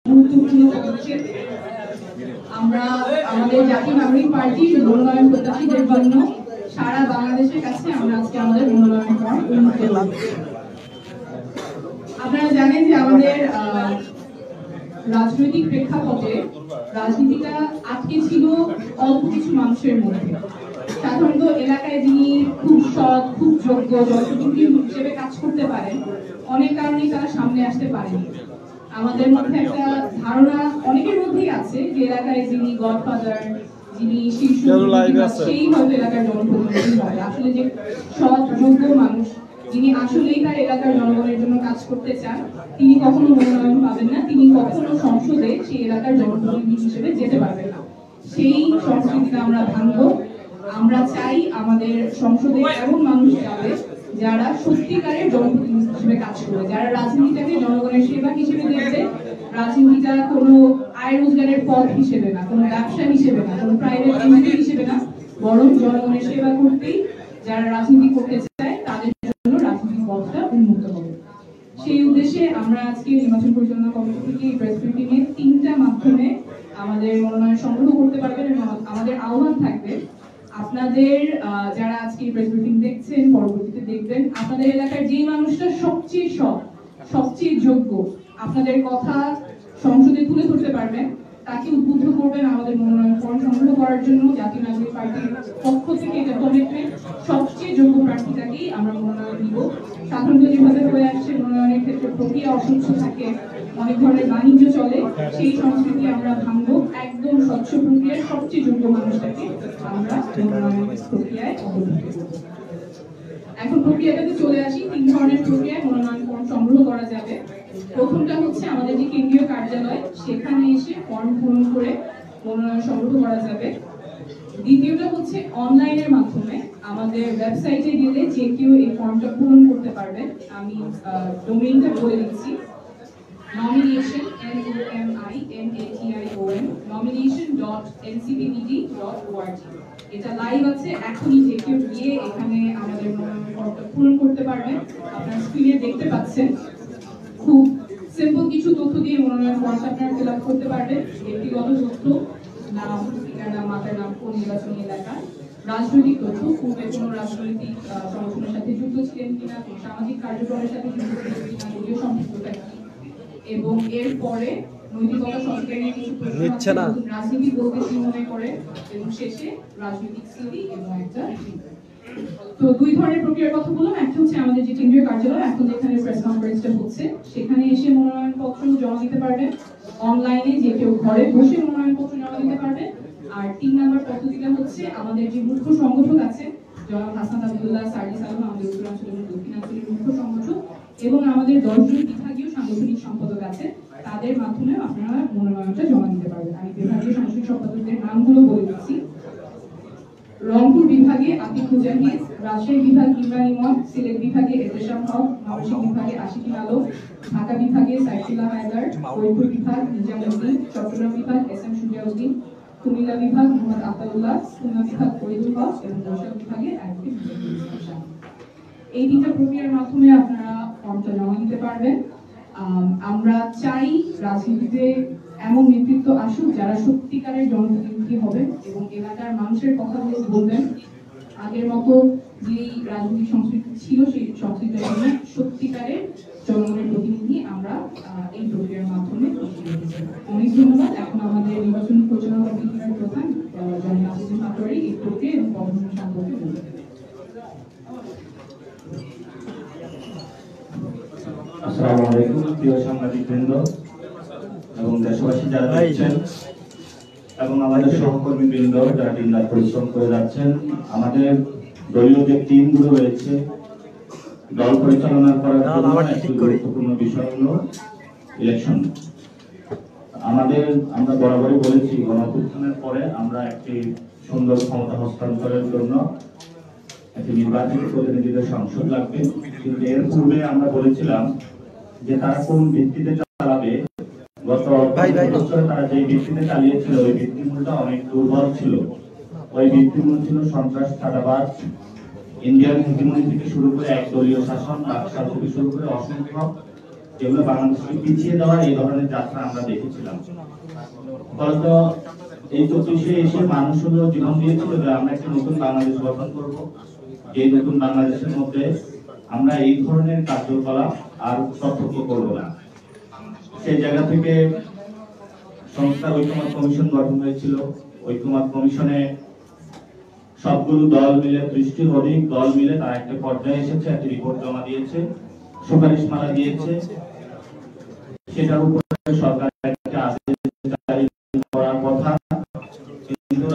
গুরুত্বপূর্ণ পদক্ষেপ। আমরা আমাদের জাতীয় নাগরিক পার্টির মনোনয়ন প্রত্যাশীদের জন্য সারা বাংলাদেশের কাছে আমরা আজকে আমাদের মনোনয়ন ফর্ম উন্মুক্ত করব। আপনারা জানেন যে আমাদের রাজনৈতিক প্রেক্ষাপটে রাজনীতিটা আটকে ছিল অল্প কিছু মানুষের মধ্যে। সাধারণত এলাকায় যিনি খুব সৎ, খুব যোগ্য, জনপ্রতিনিধি হিসেবে কাজ করতে পারেন, অনেক কারণেই তারা সামনে আসতে পারেনি। আমাদের মধ্যে একটা ধারণা অনেকের মধ্যেই আছে যে এলাকায় যিনি গডফাদার, যিনি শীর্ষ, সেই হয়তো এলাকার জনপ্রতিনিধি হয়। আসলে যে সৎ, যোগ্য মানুষ, যিনি আসলেই তার এলাকার জনগণের জন্য কাজ করতে চান, তিনি কখনো মনোনয়ন পাবেন না, তিনি কখনো সংসদে সেই এলাকার জনপ্রতিনিধি হিসেবে যেতে পারবেন না। সেই সংস্কৃতিটা আমরা ভাঙবো। আমরা চাই আমাদের সংসদে এমন মানুষ যাবে যারা সত্যিকারের জনপ্রতিনিধি হিসেবে কাজ করবে, যারা রাজনীতিটাকে জনগণের সেবা হিসেবে দেখবে, রাজনীতিটা কোনো আয় রোজগারের পথ হিসেবে না, কোনো ব্যবসা হিসেবে না, কোনো প্রাইভেট এনজিও হিসেবে না, বরং জনগণের সেবা করতেই যারা রাজনীতি করতে চায় তাদের জন্য রাজনীতির পথটা উন্মুক্ত হবে। সেই উদ্দেশ্যে আমরা আজকে নির্বাচন পরিচালনা কমিটি থেকে প্রেস ব্রিফিং এর 3টা মাধ্যমে আমাদের মনোনয়ন সংগ্রহ করতে পারবেন এবং আমাদের আহ্বান থাকবে আপনাদের যারা আজকে প্রেস ব্রিফিং দেখছেন, পরবর্তীতে দেখবেন, আপনাদের এলাকার যে মানুষটা সবচেয়ে সৎ, সবচেয়ে যোগ্য, আপনাদের কথা সংসদে তুলে ধরতে পারবেন, তাকে উদ্বুদ্ধ করবেন আমাদের মনোনয়ন ফর্ম সংগ্রহ করার জন্য। জাতীয় নাগরিক পার্টির পক্ষ থেকে এটা কমিটমেন্ট, সবচেয়ে যোগ্য প্রার্থীটাকেই আমরা মনোনয়ন দিব। সাধারণত যেভাবে হয়ে আসছে মনোনয়নের ক্ষেত্রে প্রক্রিয়া অস্বচ্ছ থাকে, অনেক ধরনের বাণিজ্য চলে, সেই সংস্কৃতি আমরা ভাঙবো। একদম স্বচ্ছ প্রক্রিয়ার সবচেয়ে যোগ্য মানুষটাকে আমরা মনোনয়ন প্রক্রিয়ায় অন্তর্ভুক্ত করব। এখন প্রক্রিয়াটাতে চলে আসি। 3 ধরনের প্রক্রিয়ায় মনোনয়ন ফর্ম সংগ্রহ করা যাবে। প্রথমটা হচ্ছে আমাদের যে কেন্দ্রীয় কার্যালয়, সেখানে এসে ফর্ম পূরণ করে মনোনয়ন সংগ্রহ করা যাবে। দ্বিতীয়টা হচ্ছে অনলাইনের মাধ্যমে আমাদের ওয়েবসাইটে গেলে যে কেউ এই ফর্মটা পূরণ করতে পারবেন। আমি ডোমেইনটা বলে দিচ্ছি, nomination nomination.ncppt.org। এটা লাইভ আছে, এখনই যে কেউ গিয়ে এখানে আমাদের মনোনয়ন ফর্মটা পূরণ করতে পারবেন। আপনারা স্ক্রিনে দেখতে পাচ্ছেন, খুব সিম্পল কিছু তথ্য দিয়ে মনোনয়ন ফর্মটা আপনারা ফিল আপ করতে পারবেন। ব্যক্তিগত তথ্য, নাম, ঠিকানা, মাতার নাম, কোন নির্বাচনী এলাকা, রাজনৈতিক তথ্য, পূর্বে কোনো রাজনৈতিক সংগঠনের সাথে যুক্ত ছিলেন কিনা, সামাজিক কার্যক্রমের সাথে যুক্ত ছিলেন কিনা, দলীয় সম্পর্কটা কি, এবং এরপরে নৈতিকতা সংস্কারের কিছু প্রশ্ন, রাজনীতি বলতে কি মনে করে, এবং শেষে রাজনৈতিক স্থিতি এবং একটা। তো 2 ধরনের প্রক্রিয়ার কথা বললাম। একটা হচ্ছে আমাদের যে কেন্দ্রীয় কার্যালয়, এখন যেখানে প্রেস কনফারেন্সটা হচ্ছে, সেখানে এসে মনোনয়ন পত্র জমা দিতে পারবেন। অনলাইনে যে কেউ ঘরে বসে মনোনয়ন পত্র জমা দিতে পারবেন। আর 3 নম্বর পদ্ধতিটা হচ্ছে আমাদের যে মুখ্য সংগঠক আছে, জনাব হাসান আব্দুল্লাহ, সার্জিস আলম, আমাদের উত্তরাঞ্চল এবং দক্ষিণাঞ্চলের মুখ্য সংগঠক, এবং আমাদের 10 জন বিভাগীয় সাংগঠনিক সম্পাদক আছে, তাদের মাধ্যমে আপনারা মনোনয়নটা জমা দিতে পারবেন। আমি বিভাগীয় সাংগঠনিক সম্পাদকদের নামগুলো বলে দিচ্ছি। রংপুর বিভাগে আতিক মুজাহিদ, রাজশাহী বিভাগ ইমরান ইমন, সিলেট বিভাগে এতেশাম হক, ময়মনসিংহ বিভাগে আশিকুল আলম, ঢাকা বিভাগে সাইফুল্লাহ হায়দার, ফরিদপুর বিভাগ নিজামুদ্দিন, চট্টগ্রাম বিভাগ এসএম সুজাউদ্দিন, কুমিল্লা বিভাগ মোহাম্মদ আতাউল্লাহ, খুলনা বিভাগ ফরিদুল হক এবং বরিশাল বিভাগে অ্যাডভোকেট মিজানুর। এই 3টা প্রক্রিয়ার মাধ্যমে আপনারা ফর্মটা জমা দিতে পারবেন। আমরা চাই রাজনীতিতে এমন নেতৃত্ব আসুক যারা সত্যিকারের জনপ্রতিনিধি হবেন এবং এলাকার মানুষের কথাগুলো বলবেন। আগের মতো যেই রাজনৈতিক সংস্কৃতি ছিল সেই সংস্কৃতির জন্য সত্যিকারের জনগণের প্রতিনিধি আমরা এই প্রক্রিয়ার মাধ্যমে অনেক ধন্যবাদ। এখন আমাদের নির্বাচন পরিচালনা কমিটির প্রধান জনাব আজিজুল পাটোয়ারি এই প্রক্রিয়া এবং পদ্ধতি সম্পর্কে বলবেন। আসসালামু আলাইকুম প্রিয় সাংবাদিকবৃন্দ এবং দেশবাসী যারা দেখছেন এবং আমাদের সহকর্মীবৃন্দ যারা দিনরাত পরিশ্রম করে যাচ্ছেন। আমাদের দলীয় যে টিমগুলো রয়েছে, দল পরিচালনা করার জন্য একটি গুরুত্বপূর্ণ বিষয় হলো ইলেকশন। আমরা বরাবরই বলেছি, গণঅভ্যুত্থানের পরে আমরা একটি সুন্দর ক্ষমতা হস্তান্তরের জন্য একটি নির্বাচিত প্রতিনিধিদের সংসদ লাগবে, কিন্তু এর পূর্বে আমরা বলেছিলাম যে তারা কোন ভিত্তিতে চালাবে। গত বছরে তারা যে ভিত্তিতে চালিয়েছিল ওই ভিত্তিমূলটা অনেক দুর্বল ছিল। ওই ভিত্তিমূল ছিল সন্ত্রাস, চাঁদাবাজ, ইন্ডিয়ান হেজিমনি থেকে শুরু করে একদলীয় শাসন, বাকশাল থেকে শুরু করে অসংখ্য যেগুলো বাংলাদেশকে পিছিয়ে দেওয়া, এই ধরনের যাত্রা আমরা দেখেছিলাম। ফলত এই 24শে এসে মানুষ হলো জীবন দিয়েছিল যে আমরা একটা নতুন বাংলাদেশ গঠন করব, এই নতুন বাংলাদেশের মধ্যে আমরা এই ধরনের কার্যকলাপ আর প্রত্যক্ষ করব না। সেই জায়গা থেকে সংস্কার ঐক্যমত কমিশন গঠন হয়েছিল। ঐক্যমত কমিশনে সবগুলো দল মিলে, 30টির অধিক দল মিলে তারা একটা পর্যায়ে এসেছে, একটা রিপোর্ট জমা দিয়েছে, সুপারিশমালা দিয়েছে। সেটার উপরে সরকার একটা আদেশ জারি করার কথা, কিন্তু